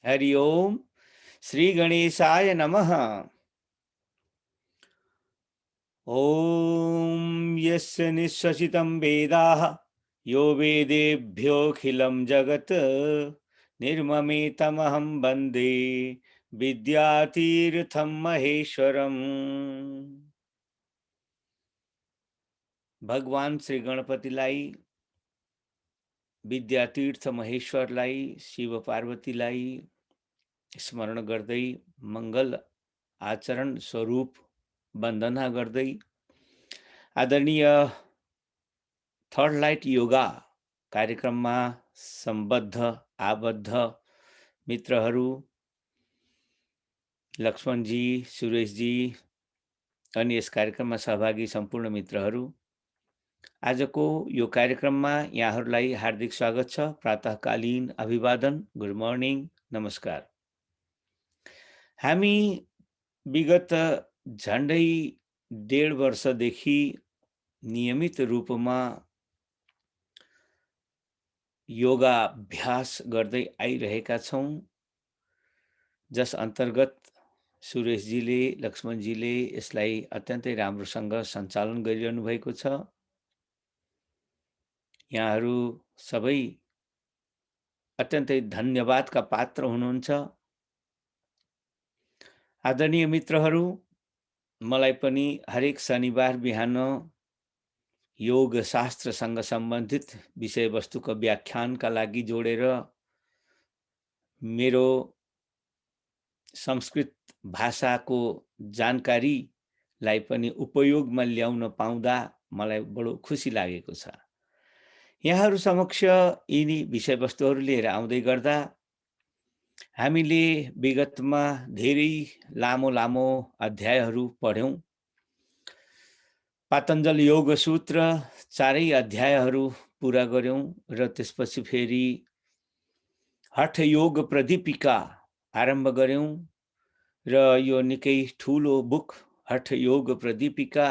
हरि ओम श्री गणेशाय नमः। ओम यस्य निश्वसितं वेदाः यो वेदेभ्योऽखिलं जगत् निर्ममेतमहं वन्दे विद्यातीर्थं महेश्वरम्। भगवान श्री गणपतिलाई, विद्यातीर्थ महेश्वरलाई, शिव पार्वतीलाई स्मरण गर्दै मंगल आचरण स्वरूप वन्दना गर्दै आदरणीय थर्ड लाइट योगा कार्यक्रममा सम्बद्ध आबद्ध मित्रहरू लक्ष्मणजी, सुरेशजी अनि यस कार्यक्रममा सहभागी सम्पूर्ण मित्रहरू, आजको यो कार्यक्रममा यहाँहरूलाई हार्दिक स्वागत छ। प्रातःकालीन अभिवादन, गुड मर्निङ, नमस्कार। हामी विगत झन्डै 1.5 वर्षदेखि नियमित रूपमा योगाभ्यास गर्दै आइरहेका छौं, जस अन्तर्गत सुरेशजीले, लक्ष्मणजीले यसलाई अत्यन्तै राम्रोसँग सञ्चालन गरिरहनु भएको छ। यहाँहरू सबै अत्यन्तै धन्यवादका पात्र हुनुहुन्छ। आदरणीय मित्रहरू, मलाई पनि हरेक शनिबार बिहान योग शास्त्रसँग सम्बन्धित विषयवस्तुको व्याख्यानका लागि जोडेर मेरो संस्कृत भाषाको जानकारीलाई पनि उपयोगमा ल्याउन पाउँदा मलाई बडो खुसी लागेको छ। यहाँहरू समक्ष यिनी विषयवस्तुहरू लिएर आउँदै गर्दा हामीले विगतमा धेरै लामो लामो अध्यायहरू पढ्यौं। पातञ्जल योग सूत्र 4 अध्यायहरू पूरा गर्यौं र त्यसपछि फेरि हठ योग प्रदीपिका आरम्भ गर्यौं र यो निकै ठूलो बुक हठ योग प्रदीपिका,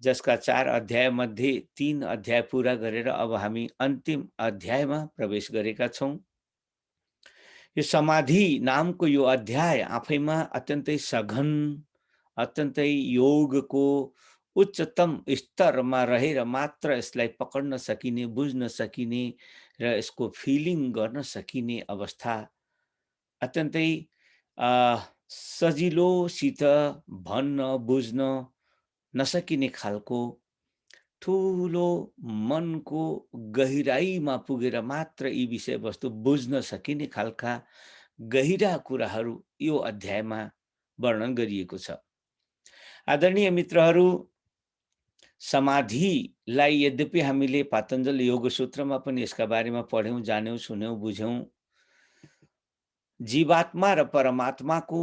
जसका 4 अध्याय मध्ये 3 अध्याय पूरा गरेर अब हामी अन्तिम अध्यायमा प्रवेश गरेका छौं। यो समाधि नामको यो अध्याय आफैमा अत्यन्तै सघन, अत्यन्तै योगको उच्चतम स्तरमा रहेर मात्र यसलाई पकड्न सकिने, बुझ्न सकिने र यसको फिलिङ गर्न सकिने अवस्था अत्यन्तै सजिलोसित भन्न बुझ्न नसकिने खालको ठूलो मनको गहिराईमा पुगेर मात्र यी विषयवस्तु बुझ्न सकिने खालका गहिरा कुराहरू यो अध्यायमा वर्णन गरिएको छ। आदरणीय मित्रहरू, समाधिलाई यद्यपि हामीले पातञ्जल योग सूत्रमा पनि यसका बारेमा पढ्यौं, जान्यौं, सुन्यौं, बुझ्यौं। जीवात्मा र परमात्माको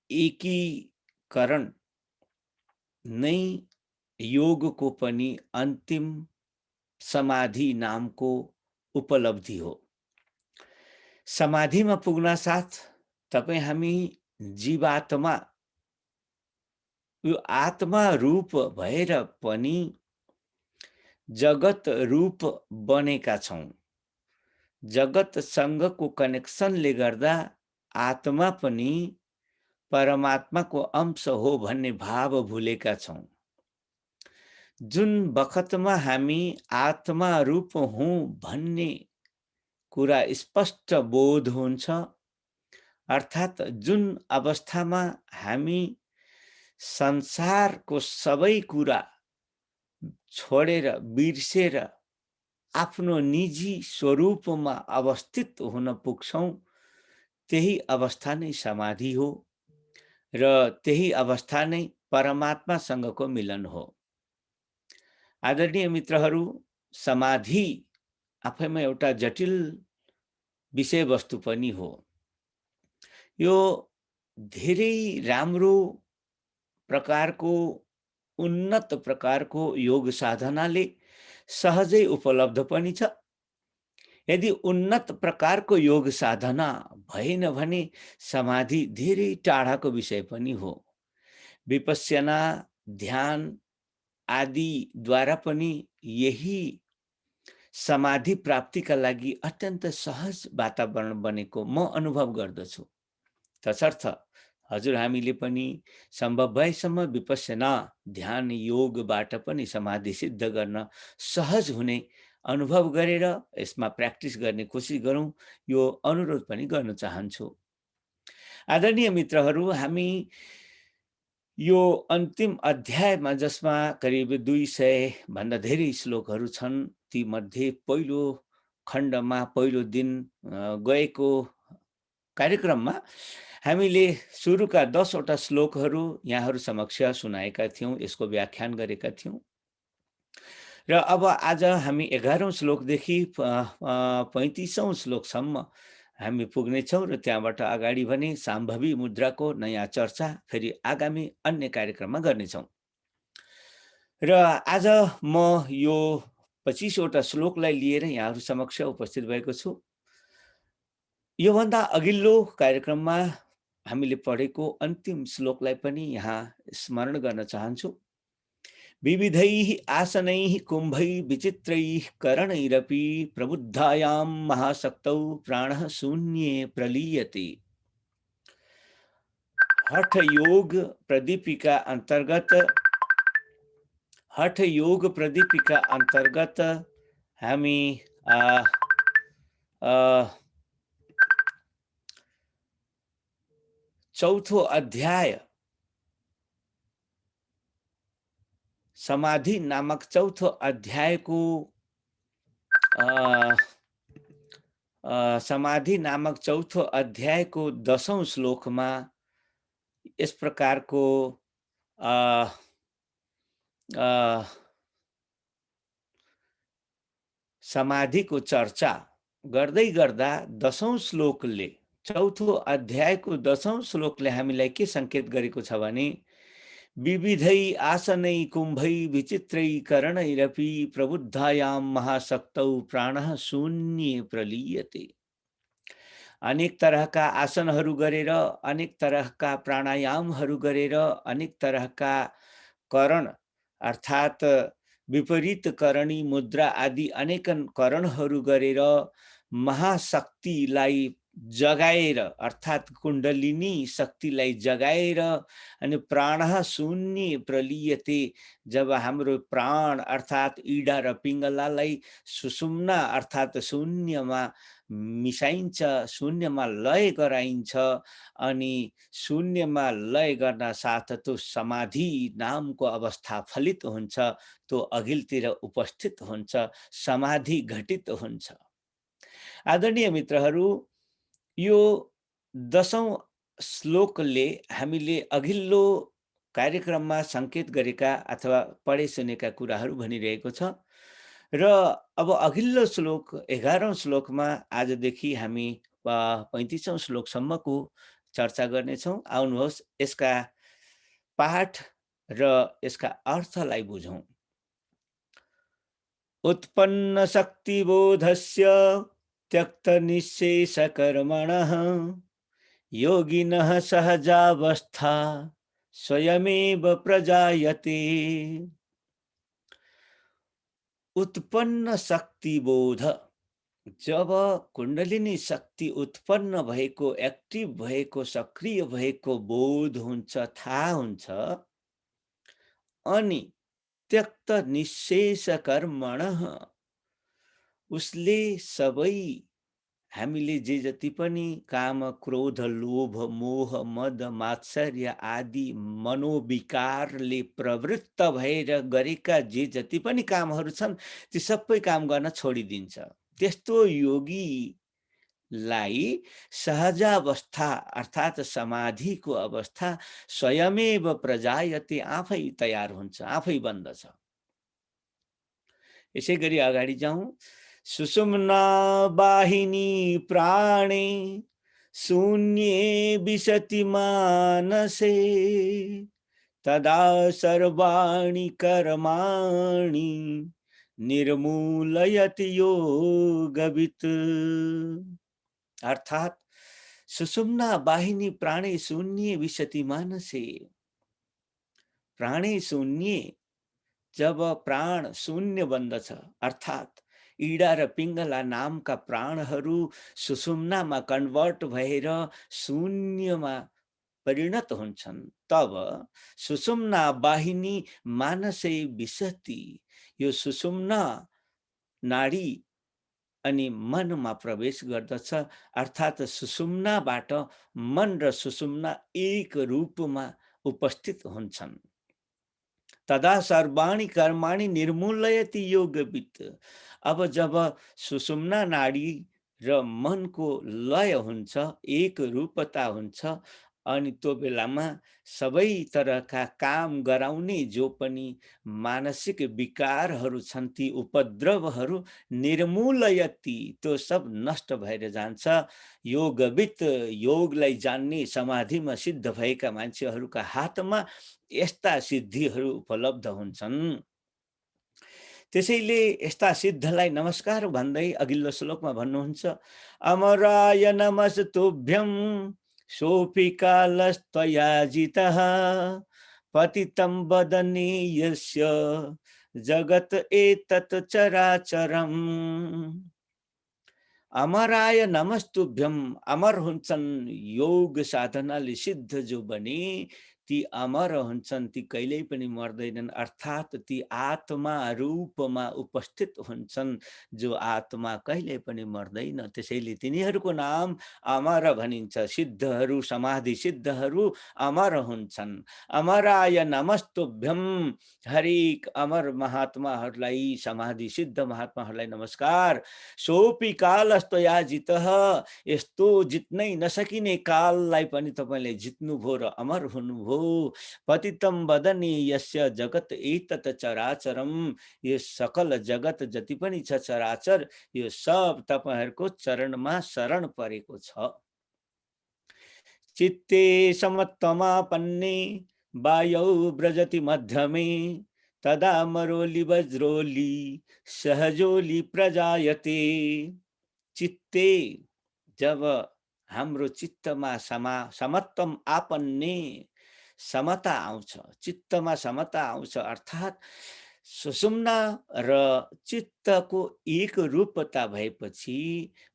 एकीकरण नै योगको पनि अन्तिम समाधि नामको उपलब्धि हो। समाधिमा पुग्न साथ तपाई हामी जीवात्मा, यो आत्मा रूप भएर पनि जगत रूप बनेका छौं। जगतसँगको कनेक्सनले गर्दा आत्मा पनि परमात्माको अंश हो भन्ने भाव भुलेका छौं। जुन बखतमा हामी आत्मा रूप हूँ भन्ने कुरा स्पष्ट बोध हुन्छ, अर्थात् जुन अवस्थामा हामी संसारको सबै कुरा छोडेर बिर्सेर आफ्नो निजी स्वरूपमा अवस्थित हुन पुग्छौं, त्यही अवस्था नै समाधि हो र त्यही अवस्था नै परमात्मासँगको मिलन हो। आदरणीय मित्रहरू, समाधि आफैमा एउटा जटिल विषयवस्तु पनि हो। यो धेरै राम्रो प्रकारको, उन्नत प्रकारको योग साधनाले सहजै उपलब्ध पनि छ। यदि उन्नत प्रकारको योग साधना भएन भने समाधि धेरै टाढाको विषय पनि हो। विपश्यना, ध्यान आदि द्वारा पनि यही समाधि प्राप्तिका लागि अत्यन्त सहज वातावरण बनेको म अनुभव गर्दछु। तसर्थ हजुर हामीले पनि सम्भव भएसम्म विपश्यना ध्यान योगबाट पनि समाधि सिद्ध गर्न सहज हुने अनुभव गरेर यसमा प्र्याक्टिस गर्ने कोसिस गरौँ, यो अनुरोध पनि गर्न चाहन्छु। आदरणीय मित्रहरू, हामी यो अन्तिम अध्यायमा जसमा करिब 200 भन्दा धेरै श्लोकहरू छन्, ती मध्ये पहिलो खण्डमा पहिलो दिन गएको कार्यक्रममा हामीले सुरुका 10 वटा श्लोकहरू यहाँहरू समक्ष सुनाएका थियौं, यसको व्याख्यान गरेका थियौं। र अब आज हामी 11औं श्लोकदेखि 35औं श्लोकसम्म हामी पुग्नेछौँ र त्यहाँबाट अगाडि भने साम्भवी मुद्राको नयाँ चर्चा फेरि आगामी अन्य कार्यक्रममा गर्नेछौँ। र आज म यो 25 वटा श्लोकलाई लिएर यहाँहरू समक्ष उपस्थित भएको छु। योभन्दा अघिल्लो कार्यक्रममा हामीले पढेको अन्तिम श्लोकलाई पनि यहाँ स्मरण गर्न चाहन्छु। विविधैः आसनैः कुम्भैः विचित्रैः करणैरपि प्रबुद्धायां महाशक्तौ प्राणः शून्ये प्रलीयते। हठ योग प्रदीपिका अन्तर्गत हामी चौथो अध्याय समाधि नामक चौथो अध्यायको समाधि नामक चौथो अध्यायको 10औं श्लोकमा यस प्रकारको समाधिको चर्चा गर्दै गर्दा 10औं श्लोकले, चौथो अध्यायको 10औं श्लोकले हामीलाई के संकेत गरेको छ भने विविधै आसनै कुम्भै विचित्रै करणैरपि प्रबुद्धायां महाशक्तौ प्राणः शून्ये प्रलीयते। अनेक तरहका आसनहरू गरेर, अनेक तरहका प्राणायामहरू गरेर, अनेक तरहका करण अर्थात् विपरीत करणी मुद्रा आदि अनेकन करणहरू गरेर महाशक्तिलाई जगाएर अर्थात् कुण्डलिनी शक्तिलाई जगाएर अनि प्राणः शून्य प्रलीयते, जब हाम्रो प्राण अर्थात् इडा र पिङ्गलालाई सुषुम्ना अर्थात् शून्यमा मिसाइन्छ, शून्यमा लय गराइन्छ अनि शून्यमा लय गर्न साथ त्यो समाधि नामको अवस्था फलित हुन्छ, त्यो अघिल्तिर उपस्थित हुन्छ, समाधि घटित हुन्छ। आदरणीय मित्रहरू, यो 10औं श्लोकले हामीले अघिल्लो कार्यक्रममा संकेत गरेका अथवा पढे सुनेका कुराहरू भनिरहेको छ र अब अघिल्लो श्लोक 11औं श्लोकमा आजदेखि हामी 35औं श्लोकसम्मको चर्चा गर्नेछौँ। आउनुहोस् यसका पाठ र यसका अर्थलाई बुझौँ। उत्पन्न शक्तिबोधस्य त्यक्त निःशेष कर्मणः योगिनः सहजावस्था स्वयमेव प्रजायते। उत्पन्न शक्तिबोध, जब कुण्डलिनी शक्ति उत्पन्न भएको, एक्टिभ भएको, सक्रिय भएको बोध हुन्छ, थाहा हुन्छ, अनि त्यक्त निःशेष कर्मणः, उसले सबै हामीले जे जति पनि काम क्रोध लोभ मोह मद मात्सर्य आदि मनोविकारले प्रवृत्त भएर गरेका जे जति पनि कामहरू छन् ती सबै काम गर्न छोडिदिन्छ। त्यस्तो योगीलाई सहजावस्था अर्थात् समाधिको अवस्था स्वयमेव प्रजायते, आफै तयार हुन्छ, आफै बन्दछ। यसै गरी अगाडि जाउँ। सुषुम्ना वाहिनी प्राणे शून्ये विशति मानसे तदा सर्वाणि कर्माणि निर्मूलयति योगवित्। अर्थात् सुषुम्ना वाहिनी प्राणे शून्ये विशति मानसे, प्राणे शून्ये, जब प्राण शून्य बन्दछ अर्थात् इडा र पिङ्गला नामका प्राणहरू सुषुम्नामा कन्भर्ट भएर शून्यमा परिणत हुन्छन्। तब सुषुम्ना वाहिनी मानसै विशति, यो सुषुम्ना नाडी अनि मनमा प्रवेश गर्दछ, अर्थात् सुषुम्नाबाट मन र सुषुम्ना एक रूपमा उपस्थित हुन्छन्। तदा सर्वाणी कर्माणि निर्मूलयति योगवित्। अब जब सुषुम्ना नाडी र मनको लय हुन्छ, एक रूपता हुन्छ, अनि त्यो बेलामा सबै तरहका काम गराउने जो पनि मानसिक विकारहरू छन्, ती उपद्रवहरू निर्मूलयति, त्यो सब नष्ट भएर जान्छ। योगवित्, योगलाई जान्ने समाधिमा सिद्ध भएका मान्छेहरूका हातमा यस्ता सिद्धिहरू उपलब्ध हुन्छन्। त्यसैले यस्ता सिद्धलाई नमस्कार भन्दै अघिल्लो श्लोकमा भन्नुहुन्छ, अमराय नमस्तुभ्यं सोऽपि कालस्त्वया जितः पतितं वदने यस्य जगत एतत् चराचरम्। अमराय नमस्तुभ्यम, अमर हुन्छन् योग साधनाले सिद्ध जो बने ती अमर हुन्छन्, ती कहिल्यै पनि मर्दैनन्, अर्थात् ती आत्मा रूपमा उपस्थित हुन्छन्, जो आत्मा कहिल्यै पनि मर्दैन। त्यसैले तिनीहरूको नाम अमर भनिन्छ। सिद्धहरू, समाधि सिद्धहरू अमर हुन्छन्। अमराय नमस्तुभ्यम, हरेक अमर महात्माहरूलाई, समाधि सिद्ध महात्माहरूलाई नमस्कार। सोपि कालस्त्वया जितः, यस्तो जित्नै नसकिने काललाई पनि तपाईँले जित्नुभयो र अमर हुनुभयो। पतितं वदने यस्य जगत एतत् चराचरम, यो सकल जगत जति पनि छ चराचर, यो सब तपाईहरूको चरणमा शरण परेको छ। चित्ते समत्वमापन्ने वायौ व्रजति मध्यमे, तदा मरोली वज्रोली सहजोली प्रजायते। चित्ते, जब हाम्रो चित्तमा समत्वम आपन्ने, समता आउँछ, चित्तमा समता आउँछ, अर्थात् सुषुम्ना र चित्तको एक रूपता भएपछि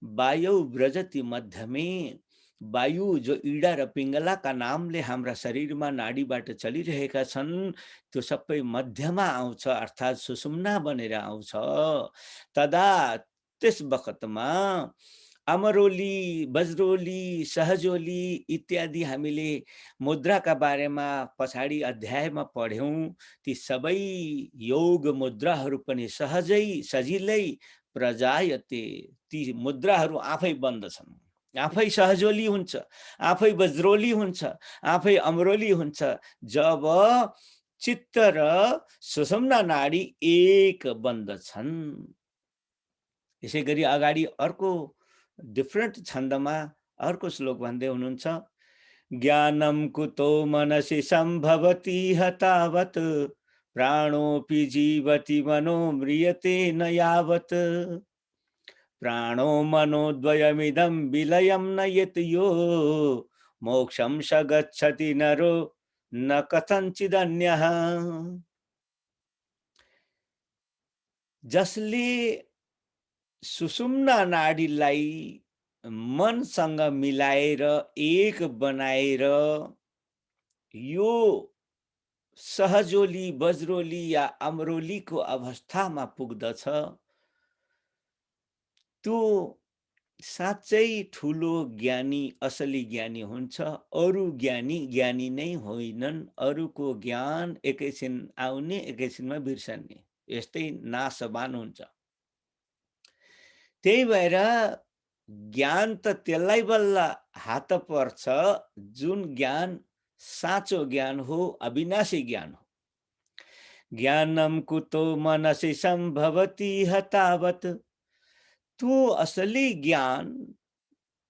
वायु व्रजति मध्यमे, वायु जो इडा र पिङ्गलाका नामले हाम्रा शरीरमा नाडीबाट चलिरहेका छन्, त्यो सबै मध्यमा आउँछ, अर्थात् सुषुम्ना बनेर आउँछ। तदा त्यस बखतमा अमरोली, वज्रोली, सहजोली इत्यादि हामीले मुद्राका बारेमा पछाडि अध्यायमा पढ्यौं। ती सबै योग मुद्राहरू पनि सहजै सजिलै प्रजायते, ती मुद्राहरू आफै बन्दछन्, आफै सहजोली हुन्छ, आफै वज्रोली हुन्छ, आफै अमरोली हुन्छ, जब चित्त र सुषुम्ना नाडी एक बन्दछन्। यसै गरी अगाडि अर्को डिफरेन्ट छन्दमा अर्को श्लोक भन्दै हुनुहुन्छ, ज्ञानं कुतो मनसि सम्भवति हतावत् प्राणोऽपि जीवति मनो म्रियते न यावत्। प्राणो मनो द्वयमिदं विलयं न यत् यो मोक्षं स गच्छति नरो न कथञ्चिदन्यः। जसले सुषुम्ना नाडीलाई मनसँग मिलाएर एक बनाएर यो सहजोली, वज्रोली या अमरोलीको अवस्थामा पुग्दछ, त्यो साँच्चै ठुलो ज्ञानी, असली ज्ञानी हुन्छ। अरू ज्ञानी ज्ञानी नै होइनन्, अरूको ज्ञान एकैछिन आउने एकैछिनमा बिर्सन्ने, यस्तै नाशवान हुन्छ। त्यही भएर ज्ञान त त्यसलाई बल्ल हात पर्छ जुन ज्ञान साँचो ज्ञान हो, अविनाशी ज्ञान हो। ज्ञानम कुतो मनसि सम्भवति हतावत्, त्यो असली ज्ञान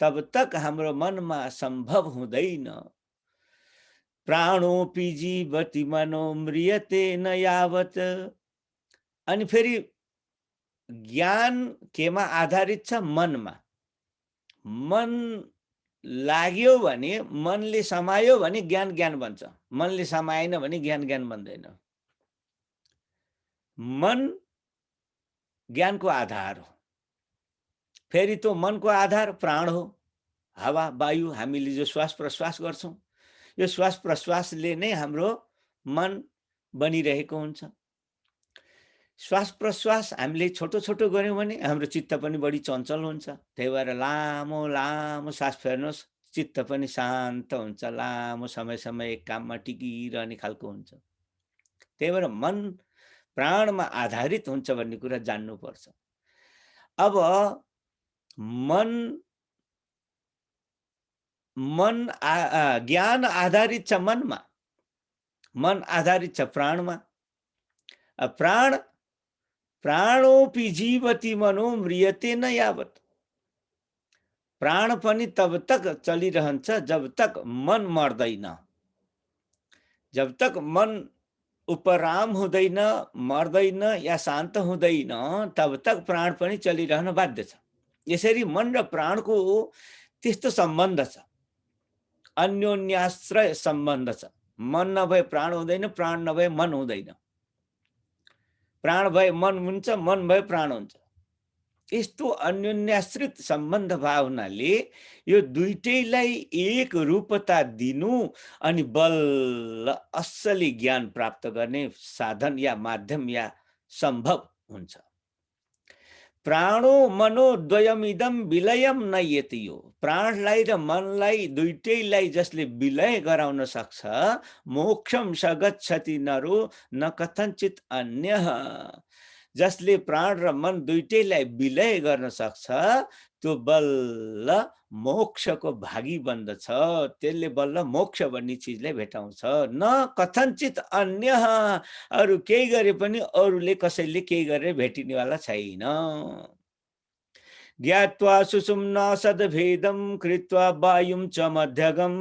तब तक हाम्रो मनमा सम्भव हुँदैन। प्राणोऽपि जीवति मनो म्रियते न यावत्, अनि फेरि ज्ञान केमा आधारित छ? मनमा। मन लाग्यो भने, मनले समायो भने ज्ञान ज्ञान बन्छ, मनले समाएन भने ज्ञान ज्ञान बन्दैन। मन ज्ञानको आधार हो। फेरि त्यो मनको आधार प्राण हो, हावा वायु हामीले जो श्वास प्रश्वास गर्छौँ, यो श्वास प्रश्वासले नै हाम्रो मन बनिरहेको हुन्छ। श्वास प्रश्वास हामीले छोटो छोटो गऱ्यौँ भने हाम्रो चित्त पनि बढी चञ्चल हुन्छ। त्यही भएर लामो लामो सास फेर्नुहोस्, चित्त पनि शान्त हुन्छ, लामो समयसम्म एक काममा टिकिरहने खालको हुन्छ। त्यही भएर मन प्राणमा आधारित हुन्छ भन्ने कुरा जान्नुपर्छ। अब मन ज्ञान आधारित छ मनमा, मन आधारित छ प्राणमा। प्राणोपि जीवति मनो म्रियते न यावत। प्राण पनि तब तक चलिरहन्छ जब तक मन मर्दैन। जब तक मन उपराम हुँदैन, मर्दैन या शान्त हुँदैन, तब तक प्राण पनि चलिरहन बाध्य छ। यसरी मन र प्राणको त्यस्तो सम्बन्ध छ, अन्योन्याश्रय सम्बन्ध छ। मन नभए प्राण हुँदैन, प्राण नभए मन हुँदैन, प्राण भए मन हुन्छ, मन भए प्राण हुन्छ। यस्तो अन्योन्याश्रित सम्बन्ध भावनाले यो दुईटैलाई एक रूपता दिनु अनि बल्ल असली ज्ञान प्राप्त गर्ने साधन या माध्यम या सम्भव हुन्छ। प्राणो मनो द्वयमिदम विलयम नयतियो। प्राणलाई र मनलाई दुईटैलाई जसले विलय गराउन सक्छ, मोक्षम सगच्छति नरो न कथञ्चित अन्यः। जसले प्राण र मन दुईटैलाई विलय गर्न सक्छ, त्यो बल्ल मोक्षको भागी बन्दछ। त्यसले बल्ल मोक्ष भन्ने चिजलाई भेटाउँछ। न कथञ्चित अन्यः, अरू केही गरे पनि अरूले कसैले केही गरेर भेटिनेवाला छैन। ज्ञात्वा सुषुम्ना सद्भेदं कृत्वा वायुं च मध्यगम्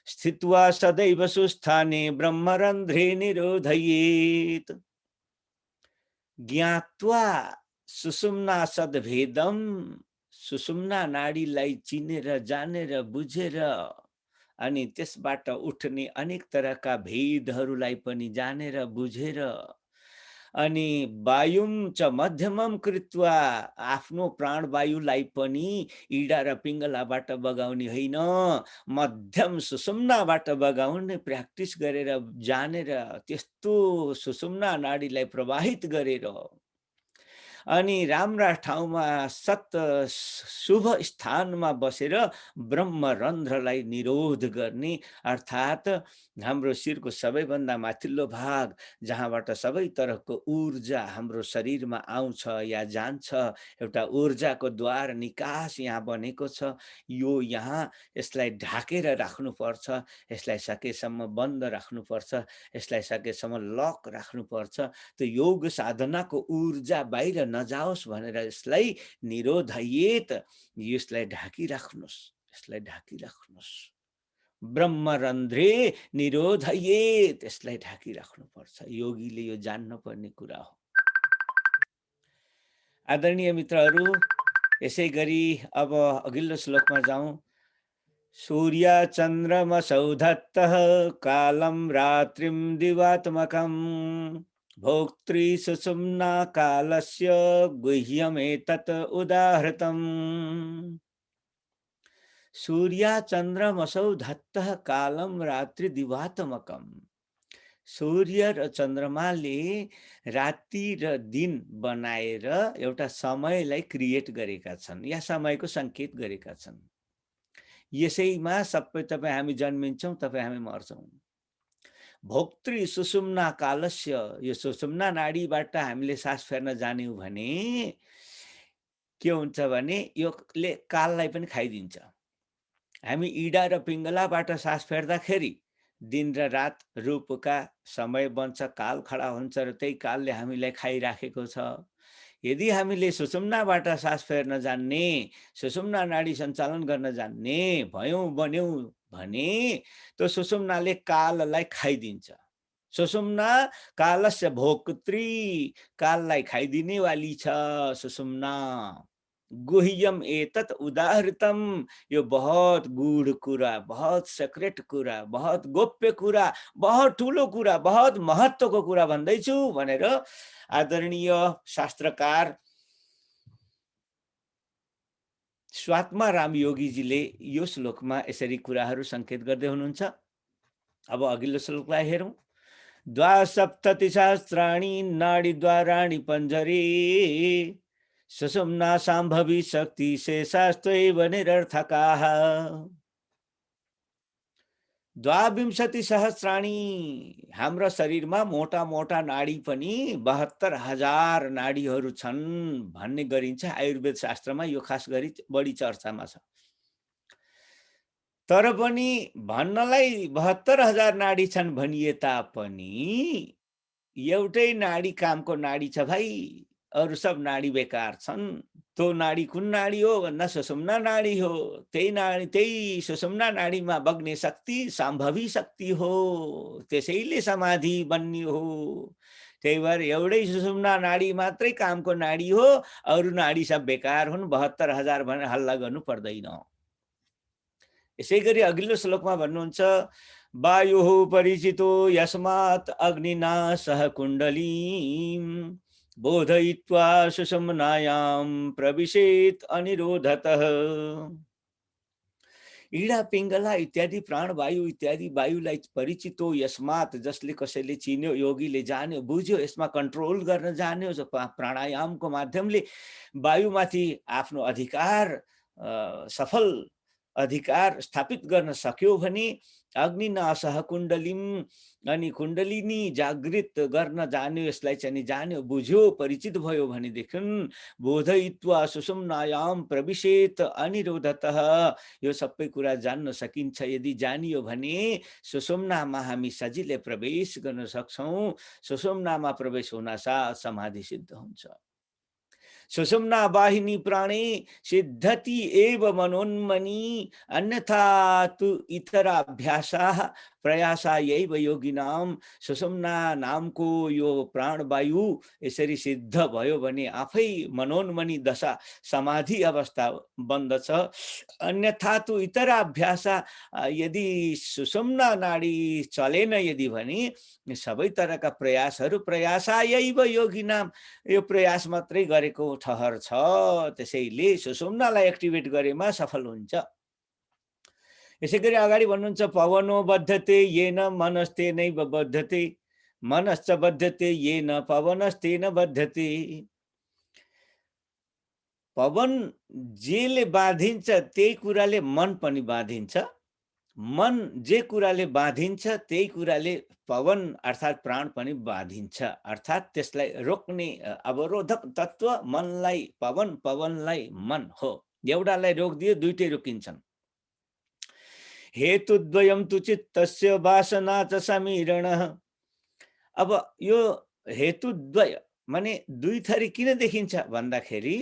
स्थित्वा सदैव सुस्थाने ब्रह्मरन्ध्रे निरोधयेत्। ज्ञात्वा सुषुम्ना सद्भेदम, सुषुम्ना नाडीलाई चिनेर जानेर बुझेर अनि त्यसबाट उठ्ने अनेक तरहका भेदहरूलाई पनि जानेर बुझेर अनि वायुम च मध्यमम कृत्वा, आफ्नो प्राणवायुलाई पनि इडा र पिङ्गलाबाट बगाउने होइन, मध्यम सुषुम्नाबाट बगाउने प्र्याक्टिस गरेर जानेर त्यस्तो सुषुम्ना नाडीलाई प्रवाहित गरेर अनि राम्रा ठाउँमा सत शुभ स्थानमा बसेर ब्रह्मरन्ध्रलाई निरोध गर्ने, अर्थात् हाम्रो शिरको सबैभन्दा माथिल्लो भाग जहाँबाट सबै तरहको ऊर्जा हाम्रो शरीरमा आउँछ या जान्छ, एउटा ऊर्जाको द्वार निकास यहाँ बनेको छ। यो यहाँ यसलाई ढाकेर राख्नुपर्छ, यसलाई सकेसम्म बन्द राख्नुपर्छ, यसलाई सकेसम्म लक राख्नुपर्छ। त्यो योग साधनाको ऊर्जा बाहिर नजाओस् भनेर यसलाई निरोधयेत, यसलाई ढाकिराख्नुहोस्, यसलाई ढाकिराख्नुहोस्। ब्रह्मरन्ध्रे निरोधयेत, यसलाई ढाकिराख्नुपर्छ। योगीले यो जान्न पर्ने कुरा हो। आदरणीय मित्रहरू, यसै गरी अब अघिल्लो श्लोकमा जाउँ। सूर्य चन्द्रमसौ धत्तः कालं रात्रिं दिवात्मकम् भोक्तृ सुषुम्ना कालस्य गुह्यमेतत् उदाहृतम्। सूर्य चन्द्रमसौ धत्तः कालं रात्रि दिवात्मकम्। सूर्य र चन्द्रमाले राति र दिन बनाएर एउटा समयलाई क्रिएट गरेका छन् या समयको सङ्केत गरेका छन्। यसैमा सबै तपाईँ हामी जन्मिन्छौँ, तपाईँ हामी मर्छौँ। भोक्तृ सुषुम्ना कालस्य, यो सुषुम्ना नाडीबाट हामीले सास फेर्न जान्यौँ भने के हुन्छ भने योले काललाई पनि खाइदिन्छ। हामी इडा र पिङ्गलाबाट सास फेर्दाखेरि दिन र रात रूपका समय बन्छ, काल खडा हुन्छ र त्यही कालले हामीलाई खाइराखेको छ। यदि हामीले सुषुम्नाबाट सास फेर्न जान्ने, सुषुम्ना नाडी सञ्चालन गर्न जान्ने भयौँ बन्यौँ भने त्यो सुषुम्नाले काललाई खाइदिन्छ। सुषुम्ना कालस्य भोक्तृ, काललाई खाइदिने वाली छ सुषुम्ना। गुह्यम एतत् उदाहृतम, यो बहुत गूढ कुरा, बहुत सेक्रेट कुरा, बहुत गोप्य कुरा, बहुत ठुलो कुरा, बहुत महत्त्वको कुरा भन्दैछु भनेर आदरणीय शास्त्रकार स्वात्मा राम योगीजीले यो श्लोकमा यसरी कुराहरू संकेत गर्दै हुनुहुन्छ। अब अघिल्लो श्लोकलाई हेरौँ। द्वासप्तति सहस्राणि नाडीद्वाराणि पञ्जरे, सुषुम्ना साम्भवी शक्ति शेषास्त्वैव निरर्थकाः। द्वाविंशति सहस्राणी, हाम्रो शरीरमा मोटा मोटा नाडी पनि 72,000 नाडीहरू छन् भन्ने गरिन्छ। आयुर्वेद शास्त्रमा यो खास गरी बढी चर्चामा छ। तर पनि भन्नलाई 72,000 नाडी छन् भनिए तापनि एउटै नाडी कामको नाडी छ भाइ, अरू सब नाडी बेकार छन्। त्यो नाडी कुन नाडी हो भन्दा सुषुम्ना नाडी हो। त्यही सुषुम्ना नाडीमा बग्ने शक्ति साम्भवी शक्ति हो, त्यसैले समाधि बन्ने हो। त्यही भएर एउटै सुषुम्ना नाडी मात्रै कामको नाडी हो, अरू नाडी सब बेकार हुन्। 72,000 भनेर हल्ला गर्नु पर्दैन। यसै गरी अघिल्लो श्लोकमा भन्नुहुन्छ, वायुः परिचितो यस्मात् अग्निना सह कुण्डलीं, बोधयित्वा सुषुम्नायां प्रविशेत् अनिरोधतः। इडा पिङ्गला इत्यादि प्राणवायु इत्यादि वायुलाई परिचितो यस्मात्, जसले कसैले चिन्यो, योगीले जान्यो, बुझ्यो, यसमा कन्ट्रोल गर्न जान्यो, प्राणायामको माध्यमले वायुमाथि आफ्नो अधिकार सफल अधिकार स्थापित गर्न सक्यो भने अग्निना सह कुण्डलीम, अनि कुण्डलिनी जागृत गर्न जान्यो, यसलाई चाहिँ जान्यो, बुझ्यो, परिचित भयो भनेदेखि बोधयित्वा सुषुम्नायां प्रविशेत अनिरोधतः, यो सबै कुरा जान्न सकिन्छ। यदि जानियो भने सुषुम्नामा हामी सजिलै प्रवेश गर्न सक्छौं। सुषुम्नामा प्रवेश हुनासाथ समाधि सिद्ध हुन्छ। सुषुम्ना वाहिनी प्राणे सिद्धति एव मनोन्मनी, अन्यथा तु इतराभ्यासाः प्रयासायैव योगिनाम। सुषुम्ना नामको यो प्राणवायु यसरी सिद्ध भयो भने आफै मनोन्मनी दशा समाधि अवस्था बन्दछ। अन्यथा तु इतराभ्यास, यदि सुषुम्ना नाडी चलेन यदि भने सबै तरहका प्रयासहरू प्रयासायैव योगिनाम, यो प्रयास मात्रै गरेको ठहर छ। त्यसैले सुषुम्नालाई एक्टिभेट गरेमा सफल हुन्छ। यसै गरी अगाडि भन्नुहुन्छ, पवनो बद्धते येन मनस्तेनैव बद्धते, मनश्च बद्धते येन पवनस्तेन बद्धते। पवन जेले बाँधिन्छ त्यही कुराले मन पनि बाँधिन्छ, मन जे कुराले बाँधिन्छ त्यही कुराले पवन अर्थात् प्राण पनि बाँधिन्छ। अर्थात् त्यसलाई रोक्ने अवरोधक तत्व मनलाई पवन, पवनलाई मन हो। एउटालाई रोकिदियो दुईटै रोकिन्छन्। हेतुद्वयं तु चित्तस्य वासना च समीरणः। अब यो हेतुद्वय माने दुई थरी किन देखिन्छ भन्दाखेरि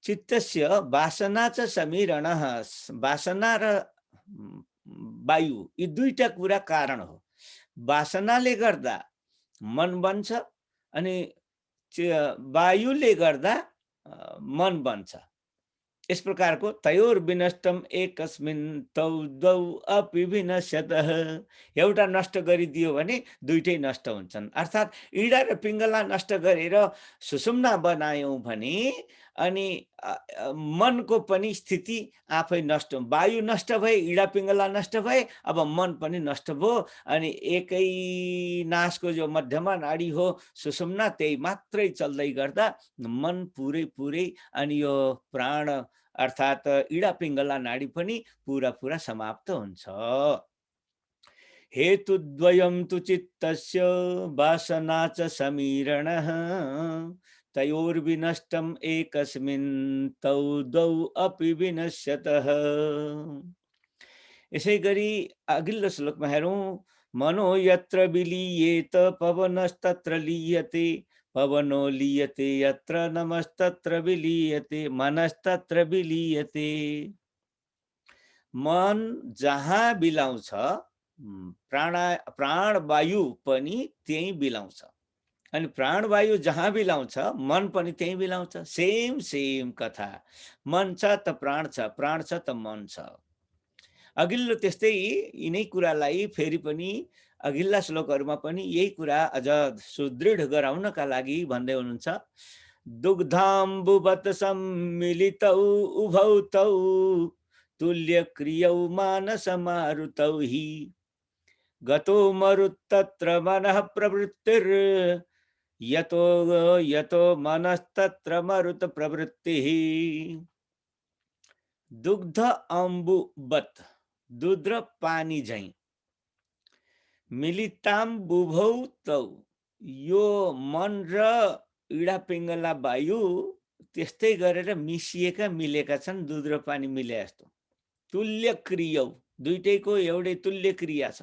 चित्तस्य वासना च समीरणः, वासना र वायु यी दुईटा कुरा कारण हो। वासनाले गर्दा मन बन्छ अनि वायुले गर्दा मन बन्छ। यस प्रकारको तयोर विनष्टम एकस्मिन् तौ द्वौ अपि विनश्यतः, एउटा नष्ट गरिदियो भने दुईटै नष्ट हुन्छन्। अर्थात् इडा र पिङ्गला नष्ट गरेर सुषुम्ना बनायौं भने अनि मनको पनि स्थिति आफै नष्ट, वायु नष्ट भए, इडा पिङ्गला नष्ट भए, अब मन पनि नष्ट भयो। अनि एकै नासको जो मध्यमा नाडी हो सुषुम्ना, त्यही मात्रै चल्दै गर्दा मन पुरै पुरै अनि यो प्राण अर्थात् इडा पिङ्गला नाडी पनि पुरा पुरा समाप्त हुन्छ। हेतुद्वयं तु चित्तस्य वासना च समीरणः, तयोर्विनष्टम् एकस्मिन् तौ द्वौ अपि विनश्यतः। यसै गरी अघिल्लो श्लोकमा हेरौँ, मनो यत्र विलीयेत पवनस्तत्र लीयते, पवनो लीयते यत्र नमस्तत्र विलीयते, मनस्तत्र विलीयते। मन जहाँ बिलाउँछ प्राण वायु पनि त्यही बिलाउँछ। अनि प्राणवायु जहाँ बिलाउँछ मन पनि त्यहीँ बिलाउँछ। सेम सेम कथा। मन छ त प्राण छ, प्राण छ त मन छ। अघिल्लो त्यस्तै यिनै कुरालाई फेरि पनि अघिल्ला श्लोकहरूमा पनि यही कुरा अझ सुदृढ गराउनका लागि भन्दै हुनुहुन्छ। दुग्धाम्बुवत् सम्मिलितौ उभौ तौ तुल्य क्रियौ मानस मारुतौ हि गतो मरुत्तत्र मनः प्रवृत्तिर् यतो यतो मनस्तत्र मरुत प्रवृत्तिः। दुग्ध अम्बुवत्, दूध र पानी झैं, मिलिताम बुभौ तौ, यो मन र इडा पिङ्गला वायु त्यस्तै गरेर मिसिएका मिलेका छन्, दूध र पानी मिले जस्तो। तुल्य क्रियौ, दुईटैको एउटै तुल्य क्रिया छ।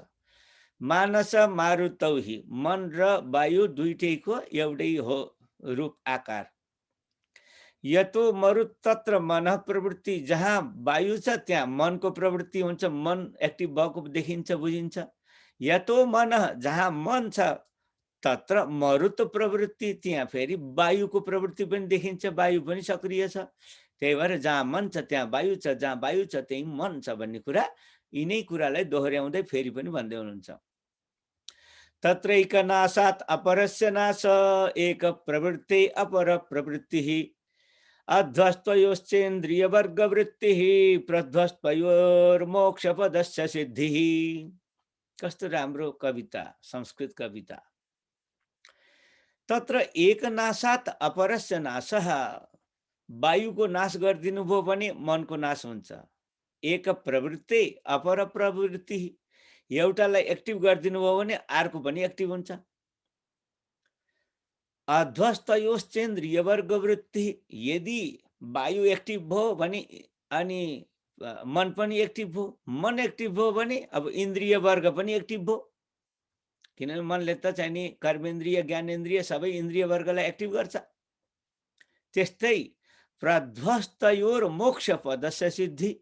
मानस मारुतौही, मन र वायु दुईटैको एउटै हो रूप आकार। यतो मरुत तत्र मन प्रवृत्ति, जहाँ वायु छ त्यहाँ मनको प्रवृत्ति हुन्छ, मन एक्टिभ भएको देखिन्छ बुझिन्छ। यतो मन, जहाँ मन छ तत्र मरुत प्रवृत्ति, त्यहाँ फेरि वायुको प्रवृत्ति पनि देखिन्छ, वायु पनि सक्रिय छ। त्यही भएर जहाँ मन छ त्यहाँ वायु छ, जहाँ वायु छ त्यही मन छ भन्ने कुरा, यिनै कुरालाई दोहोर्याउँदै फेरि पनि भन्दै हुनुहुन्छ। तत्रैक नाशात् अपरस्य नाश, एक प्रवृत्ति अपर प्रवृत्तिः अध्वस्त्वयोश्चेन्द्रिय वर्ग वृत्तिः प्रध्वस्त्वयोर्मोक्ष पदस्य सिद्धिः। कस्तो राम्रो कविता, संस्कृत कविता। तत्र एक नाशात् अपरस्य नाशः, वायुको नाश गरिदिनु भयो भने मनको नाश हुन्छ। एक प्रवृत्ति अपर प्रवृत्ति, एउटालाई एक्टिभ गरिदिनु भयो भने अर्को पनि एक्टिभ हुन्छ। अध्वस्तयोश्चेन्द्रिय वर्ग वृत्ति, यदि वायु एक्टिभ भयो भने अनि मन पनि एक्टिभ भयो, मन एक्टिभ भयो भने अब इन्द्रिय वर्ग पनि एक्टिभ भयो, किनभने मनले त चाहिँ नि कर्मेन्द्रिय ज्ञानेन्द्रिय सबै इन्द्रिय वर्गलाई एक्टिभ गर्छ। त्यस्तै प्रध्वस्तयोर मोक्ष पदस्य सिद्धि,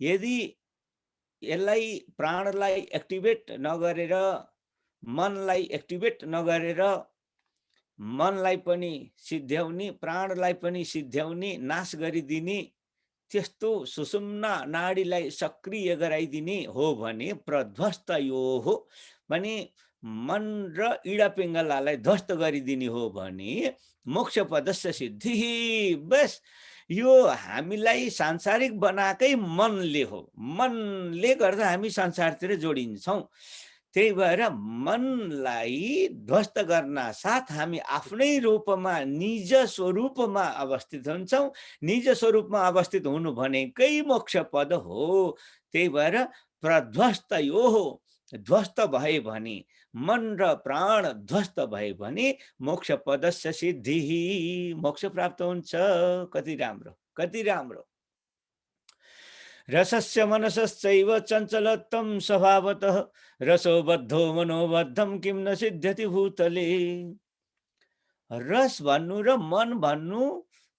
यदि यसलाई प्राणलाई एक्टिभेट नगरेर, मनलाई एक्टिभेट नगरेर, मनलाई पनि सिद्ध्याउने प्राणलाई पनि सिद्ध्याउने नाश गरिदिने त्यस्तो सुषुम्ना नाडीलाई सक्रिय गराइदिने हो भने प्रध्वस्तयो हो भने मन र इडा पिङ्गलालाई ध्वस्त गरिदिने हो भने मोक्ष पदस्य सिद्धि। बस यो हामीलाई सांसारिक बनाएकै मनले हो, मनले गर्दा हामी संसारतिर जोडिन्छौँ। त्यही भएर मनलाई ध्वस्त गर्न साथ हामी आफ्नै रूपमा निज स्वरूपमा अवस्थित हुन्छौँ। निज स्वरूपमा अवस्थित हुनु भनेकै मोक्ष पद हो। त्यही भएर प्रध्वस्त यो हो, ध्वस्त भए भने मन र प्राण ध्वस्त भए भने मोक्ष पदस्य सिद्धि, मोक्ष प्राप्त हुन्छ। कति राम्रो, कति राम्रो। रसस्य मनसश्चैव चञ्चलत्वं स्वभावतः रसो बद्धो मनोबद्धं किं न सिद्ध्यति भूतले। रस भन्नु र मन भन्नु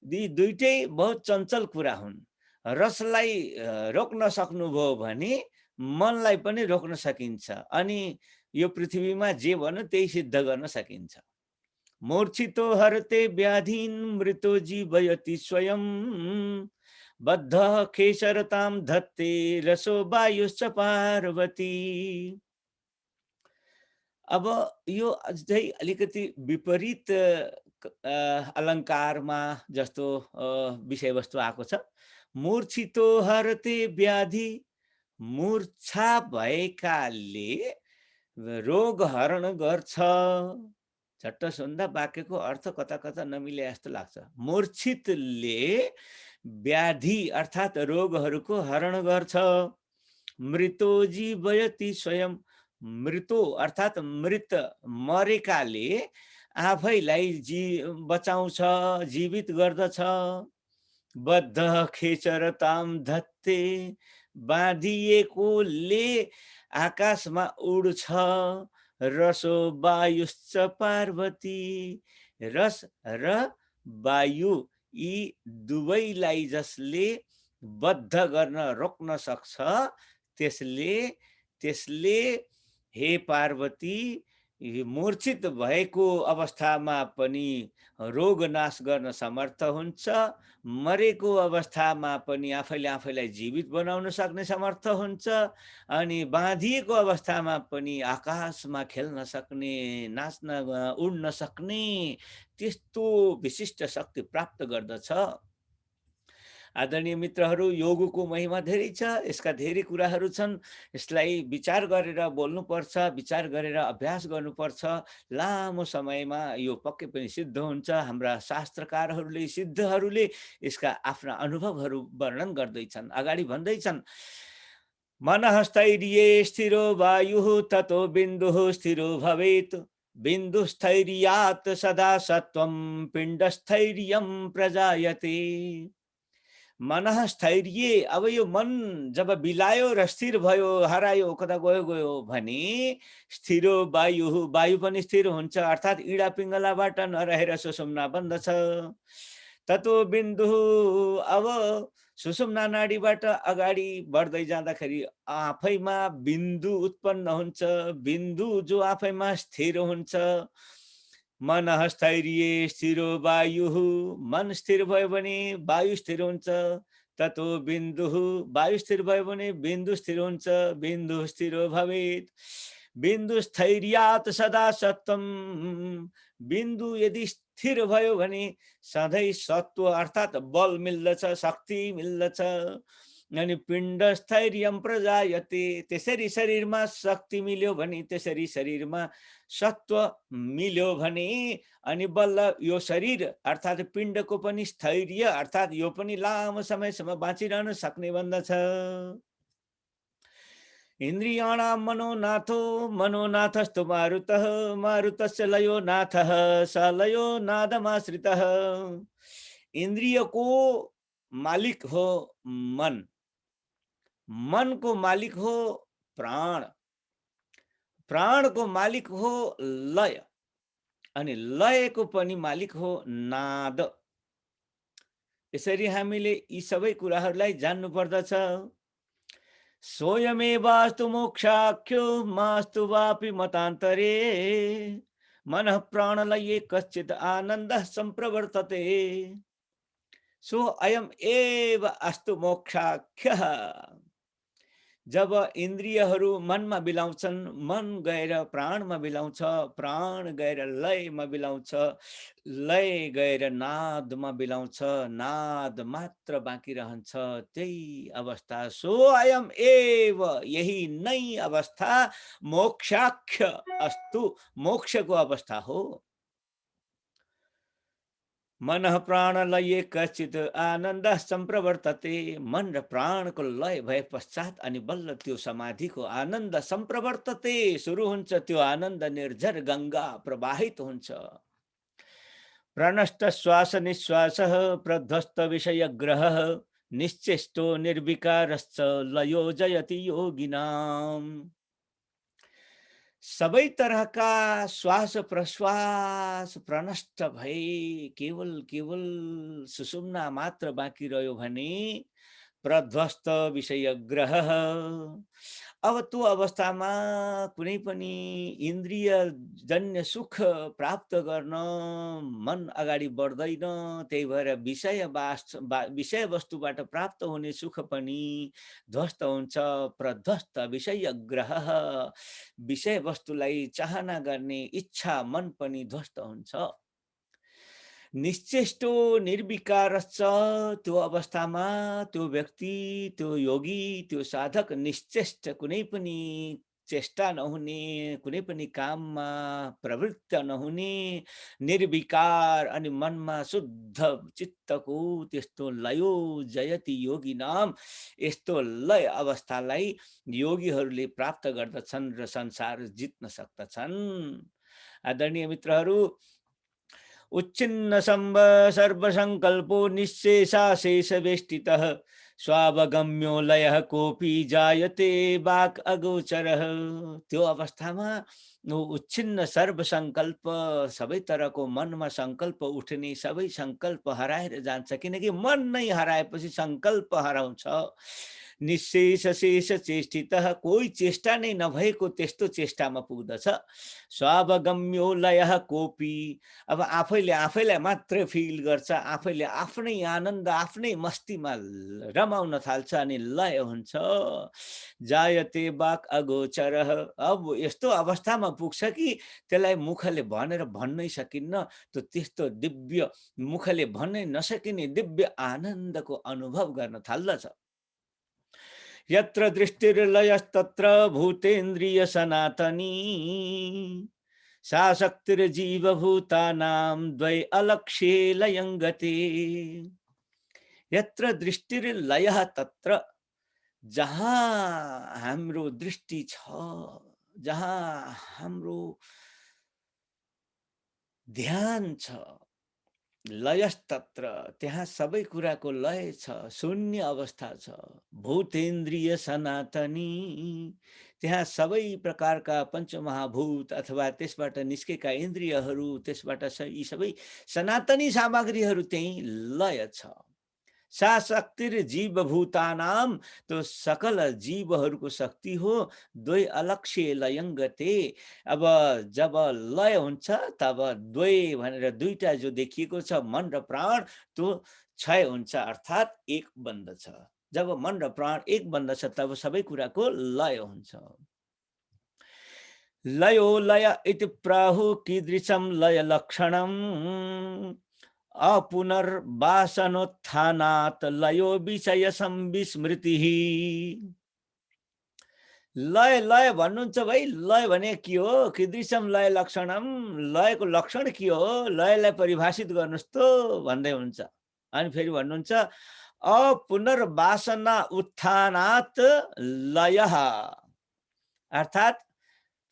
यी दुईटै बहुत चञ्चल कुरा हुन्। रसलाई रोक्न सक्नुभयो भने मनलाई पनि रोक्न सकिन्छ, अनि यो पृथ्वीमा जे भन्नु त्यही सिद्ध गर्न सकिन्छ। मूर्छितो हरते व्याधिन मृतो जीवयति स्वयं बद्ध खेचरताम धत्ते रसो वायुश्च पार्वती। अब यो अझै अलिकति विपरीत अलङ्कारमा जस्तो विषयवस्तु आएको छ। मूर्छितो हरते व्याधि, मूर्छा भएकाले रोग हरण गर्छ। झट्ट सुन्दा वाक्यको अर्थ कता कता नमिले जस्तो लाग्छ। मूर्छितले व्याधि अर्थात् रोगहरूको हरण गर्छ। मृतो जीवयति स्वयं, मृतो अर्थात् मृत मरेकाले आफैलाई बचाउँछ, जीवित गर्दछ। बद्ध खेचरताम धत्ते, बाँधिएकोले आकाशमा उड्छ। रसो वायुश्च पार्वती, रस र वायु यी दुवैलाई जसले बद्ध गर्न रोक्न सक्छ त्यसले हे पार्वती मूर्छित भएको अवस्थामा पनि रोग नाश गर्न समर्थ हुन्छ, मरेको अवस्थामा पनि आफैले आफैलाई जीवित बनाउन सक्ने समर्थ हुन्छ, अनि बाँधिएको अवस्थामा पनि आकाशमा खेल्न सक्ने, नाच्न उड्न सक्ने त्यस्तो विशिष्ट शक्ति प्राप्त गर्दछ। आदरणीय मित्रहरू, योगको महिमा धेरै छ, यसका धेरै कुराहरू छन्। यसलाई विचार गरेर बोल्नुपर्छ, विचार गरेर अभ्यास गर्नुपर्छ। लामो समयमा यो पक्कै पनि सिद्ध हुन्छ। हाम्रा शास्त्रकारहरूले, सिद्धहरूले यसका आफ्ना अनुभवहरू वर्णन गर्दैछन्। अगाडि भन्दैछन्, मनः स्थैर्ये स्थिरो वायुः ततो बिन्दुः स्थिरो भवेत्। बिन्दुस्थैर्यात् सदा सत्वं पिण्डस्थैर्यं प्रजायते। मनः स्थैर्य, अब यो मन जब बिलायो र स्थिर भयो, हरायो, कता गयो गयो भने स्थिरो वायु, वायु पनि स्थिर हुन्छ, अर्थात् इडा पिङ्गलाबाट नरहेर सुषुम्ना बन्दछ। ततो बिन्दु, अब सुषुम्ना नाडीबाट अगाडि बढ्दै जाँदाखेरि आफैमा बिन्दु उत्पन्न हुन्छ, बिन्दु जो आफैमा स्थिर हुन्छ। मनः स्थैर्ये स्थिरो वायुः, मन स्थिर भयो भने वायु स्थिर हुन्छ। ततो बिन्दुः, वायु स्थिर भयो भने बिन्दु स्थिर हुन्छ, बिन्दु स्थिरो भवेत्। बिन्दु स्थैर्यात् सदा सत्वम, बिन्दु यदि स्थिर भयो भने सधैँ सत्व अर्थात् बल मिल्दछ, शक्ति मिल्दछ। अनि पिण्ड स्थैर्यं प्रजायते, त्यसरी शरीरमा शक्ति मिल्यो भने, त्यसरी शरीरमा सत्व मिल्यो भने अनि बल्ल यो शरीर अर्थात् पिण्डको पनि स्थैर्य अर्थात् यो पनि लामो समयसम्म बाँचिरहन सक्ने बन्दछ। इन्द्रियाणां मनोनाथो मनोनाथस्तु मारुतः, मारुतस्य लयो नाथः स लयो नादमाश्रितः। इन्द्रियको मालिक हो मन, मन को मालिक हो प्राण, प्राण को मालिक हो लय, अनि लयको पनि मालिक हो नाद। यसरी हामीले यी सबै कुराहरूलाई जान्नु पर्दछ। स्वयमेवास्तु मोक्षाख्यो मास्तु वापि मतान्तरे, मनः प्राणलये कश्चित् आनन्दः सम्प्रवर्तते। सो अयम एव अस्तु मोक्षाख्यः। जब इन्द्रियहरू मनमा बिलाउँछन्, मन गएर प्राणमा बिलाउँछ, प्राण गएर लयमा बिलाउँछ, लय गएर नादमा बिलाउँछ, नाद मात्र बाँकी रहन्छ, त्यही अवस्था। सो अयम एव, यही नै अवस्था मोक्षाख्य अस्तु, मोक्षको अवस्था हो। मनः प्राण लये कश्चित् आनन्दः सम्प्रवर्तते, मन र प्राणको लय भए पश्चात अनि बल्ल त्यो समाधिको आनन्द सम्प्रवर्तते, सुरु हुन्छ। त्यो आनन्द निर्झर गंगा प्रवाहित हुन्छ। प्रणष्ट श्वास निश्वासः प्रध्वस्त विषय ग्रहः, निश्चेष्टो निर्विकारश्च लयो जयति योगिनाम। सबै तरहका श्वास प्रश्वास प्रनष्ट भई केवल केवल सुषुम्ना मात्र बाँकी रह्यो भने प्रध्वस्त विषय ग्रह। अब त्यो अवस्थामा कुनै पनि इन्द्रिय जन्य सुख प्राप्त गर्न मन अगाडि बढ्दैन। त्यही भएर विषय वस्तुबाट प्राप्त हुने सुख पनि ध्वस्त हुन्छ। प्रध्वस्त विषय ग्रह, विषय वस्तुलाई चाहना गर्ने इच्छा मन पनि ध्वस्त हुन्छ। निश्चेष्टो निर्विकारश्च, त्यो अवस्थामा त्यो व्यक्ति, त्यो योगी, त्यो साधक निश्चेष्ट, कुनै पनि चेष्टा नहुने, कुनै पनि काममा प्रवृत्त नहुने, निर्विकार अनि मनमा शुद्ध चित्तको त्यस्तो लयो जयति योगी नाम। यस्तो लय अवस्थालाई योगीहरूले प्राप्त गर्दछन् र संसार जित्न सक्दछन्। आदरणीय मित्रहरू, उच्छिन्न सर्वसङ्कल्पो निःशेषाशेष वेष्टितः स्वावगम्यो लयः कोपी जायते वाक् अगोचरः। त्यो अवस्थामा उच्छिन्न सर्व सङ्कल्प, सबै तरहको मनमा सङ्कल्प उठ्ने, सबै सङ्कल्प हराएर जान्छ, किनकि मन नै हराएपछि सङ्कल्प हराउँछ। निशेष शेष चेष्टितः, कोही चेष्टा नै नभएको त्यस्तो चेष्टामा पुग्दछ। स्वावगम्यो लयः कोपी, अब आफैले आफैलाई मात्र फिल गर्छ, आफैले आफ्नै आनन्द आफ्नै मस्तीमा रमाउन थाल्छ अनि लय हुन्छ। जायते वाक् अगोचरः, अब यस्तो अवस्थामा पुग्छ कि त्यसलाई मुखले भनेर भन्नै सकिन्न। त्यस्तो दिव्य, मुखले भन्नै नसकिने दिव्य आनन्दको अनुभव गर्न थाल्दछ। यत्र दृष्टिर्लयस्तत्र भूतेन्द्रिय सनातनी, सा शक्तिर्जीवभूतानां द्वै अलक्ष्ये लयं गते। यत्र दृष्टिर्लयः तत्र, जहाँ हाम्रो दृष्टि छ, जहाँ हाम्रो ध्यान छ, लयस्तत्र, त्यहाँ सबै कुराको लय छ, शून्य अवस्था छ। भूतेन्द्रिय सनातनी, त्यहाँ सबै प्रकारका पञ्चमहाभूत अथवा त्यसबाट निस्केका इन्द्रियहरू, त्यसबाट यी सबै सनातनी सामग्रीहरू त्यही लय छ। सा शक्तिर जीवभूतानाम, तो सकल जीवहरूको शक्ति हो। द्वै अलक्ष्य लयं गते, अब जब लय हुन्छ तब द्वै भनेर दुईटा जो देखिएको छ मन र प्राण, त्यो क्षय हुन्छ, अर्थात् एक बन्दछ। जब मन र प्राण एक बन्दछ तब सबै कुराको लय हुन्छ। लयो लय इति प्राहु कीदृशं लय लक्षणम्, अपुनर्वासनोत्थानात् लयो विषय संविस्मृतिः। लय लय भन्नुहुन्छ भाइ, लय भने के हो? कीदृशम लय लक्षणम, लयको लक्षण के हो? लयलाई परिभाषित गर्नुहोस् त भन्दै हुन्छ। अनि फेरि भन्नुहुन्छ अपुनर्वासना उत्थानात् लयः, अर्थात्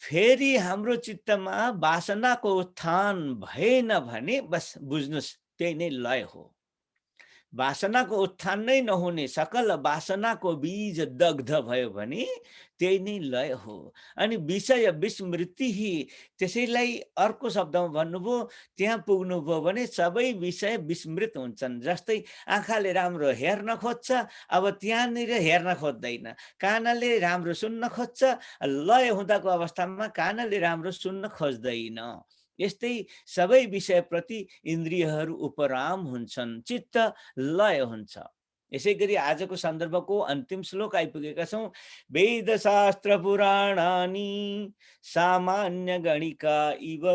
फेरि हाम्रो चित्तमा वासनाको उत्थान भएन भने बस बुझ्नुहोस् त्यही नै लय हो। वासनाको उत्थान नै नहुने, सकल वासनाको बीज दग्ध भयो भने त्यही नै लय हो। अनि विषय विस्मृति, त्यसैलाई अर्को शब्दमा भन्नुभयो, त्यहाँ पुग्नुभयो भने सबै विषय विस्मृत हुन्छन्। जस्तै आँखाले राम्रो हेर्न खोज्छ, अब त्यहाँनिर हेर्न खोज्दैन। कानले राम्रो सुन्न खोज्छ, लय हुँदाको अवस्थामा कानले राम्रो सुन्न खोज्दैन। यस्तै सबै विषयप्रति इन्द्रियहरू उपराम हुन्छन्, चित्त लय हुन्छ। यसै गरी आजको सन्दर्भको अन्तिम श्लोक आइपुगेका छौँ। वेद शास्त्र पुराणानि सामान्य गणिका इव,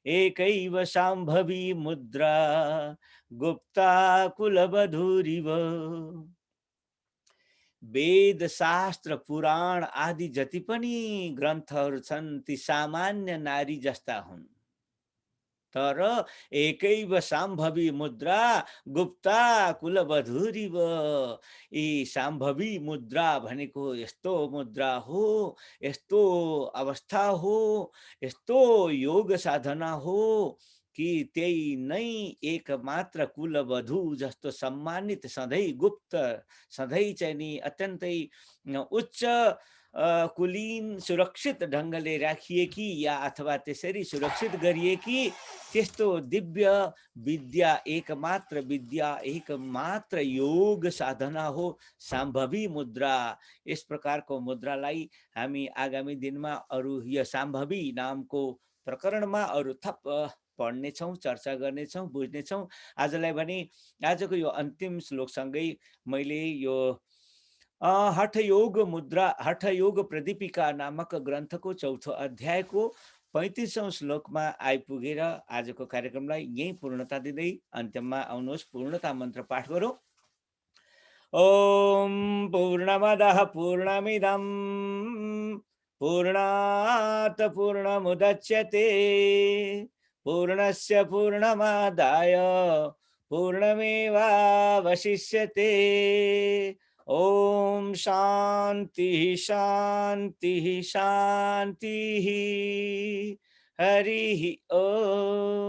एकैव शाम्भवी मुद्रा गुप्ता कुलवधूरिव। वेद शास्त्र पुराण आदि जति पनि ग्रन्थहरू छन् ती सामान्य नारी जस्ता हुन्, तर एकैव शाम्भवी मुद्रा गुप्ता कुलवधूरिव। यी शाम्भवी मुद्रा भनेको यस्तो मुद्रा हो, यस्तो अवस्था हो, यस्तो योग साधना हो कि त्यही नै एकमात्र कुलवधू जस्तो सम्मानित, सधैँ गुप्त, सधैँ चाहिँ नि अत्यन्तै उच्च कुलीन सुरक्षित ढङ्गले राखिएकी या अथवा त्यसरी सुरक्षित गरिएकी त्यस्तो दिव्य विद्या, एकमात्र विद्या, एकमात्र योग साधना हो शाम्भवी मुद्रा। यस प्रकारको मुद्रालाई हामी आगामी दिनमा अरू यो शाम्भवी नामको प्रकरणमा अरू थप पढ्नेछौँ, चर्चा गर्नेछौँ, बुझ्नेछौँ। आजलाई भने आजको यो अन्तिम श्लोकसँगै मैले यो हठयोग मुद्रा, हठयोग प्रदीपिका नामक ग्रन्थको चौथो अध्यायको 35औं श्लोकमा आइपुगेर आजको कार्यक्रमलाई यही पूर्णता दिँदै अन्त्यमा आउनुहोस् पूर्णता मन्त्र पाठ गरौँ। ओम पूर्णमदः पूर्णमिदं पूर्णात् पूर्णमुदच्यते पूर्णस्य पूर्णमादाय पूर्णमेवावशिष्यते। ओम शांति शांति शांति। हरि ओम।